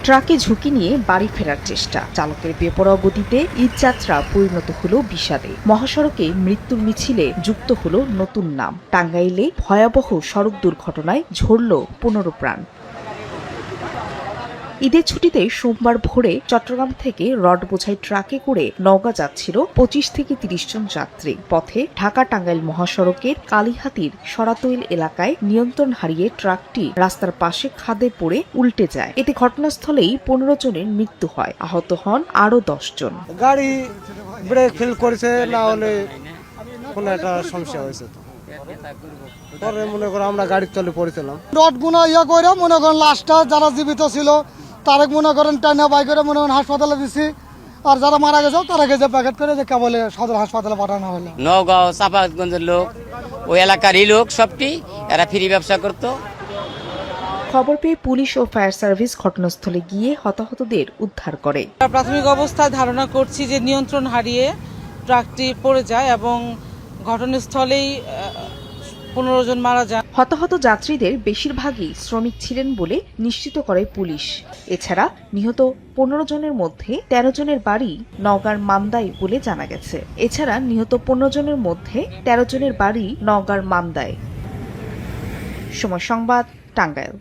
ট্রাকে ঝুঁকি নিয়ে বাড়ি ফেরার চেষ্টা, চালকের বেপরোয়া গতিতে ঈদযাত্রা পরিণত হলো বিষাদে। মহাসড়কে মৃত্যুর মিছিলে যুক্ত হলো নতুন নাম। টাঙ্গাইলে ভয়াবহ সড়ক দুর্ঘটনায় ঝরল 15 প্রাণ। ঈদের ছুটিতে সোমবার ভোরে চট্টগ্রাম থেকে রড বোঝাই ট্রাকে করে নওগাঁ যাচ্ছিল 25 থেকে 30 জন যাত্রী। পথে ঢাকা টাঙ্গাইল মহাসড়কের কালীহাতির সরাতইল এলাকায় নিয়ন্ত্রণ হারিয়ে ট্রাকটি রাস্তার পাশে খাদে পড়ে উল্টে যায়। এতে ঘটনাস্থলেই 15 জনের মৃত্যু হয়, আহত হন আরও 10 জন। গাড়ি ব্রেক ফেল করেছে, না হলে কোনো একটা সমস্যা হয়েছে। পরে মনে করো আমরা গাড়ির তলে পড়েছিলাম। রড গুনা করে মনে করেন লাশটা যারা জীবিত ছিল তারে মনে করেন টানা বাই করে মনে করেন হাসপাতালে দিছি, আর যারা মারা গেছে তারা গেছে প্যাকেট করে যে কেবল সদর হাসপাতালে পাঠানো হলো। নওগাঁ চাঁপাগঞ্জের লোক, ওই এলাকারই লোক, সবটি এরা ফ্রি ব্যবসা করতো। খবর পেয়ে পুলিশ ও ফায়ার সার্ভিস ঘটনাস্থলে গিয়ে হতাহতদের উদ্ধার করে। প্রাথমিক অবস্থায় ধারণা করছি যে নিয়ন্ত্রণ হারিয়ে ট্রাকটি পড়ে যায় এবং ঘটনাস্থলেই 15 জন মারা যায়। হতাহত যাত্রীদের বেশিরভাগই শ্রমিক ছিলেন বলে নিশ্চিত করে পুলিশ। এছাড়া নিহত 15 জনের মধ্যে 13 জনের বাড়ি নওগাঁর মান্দায় বলে জানা গেছে। সময় সংবাদ, টাঙ্গাইল।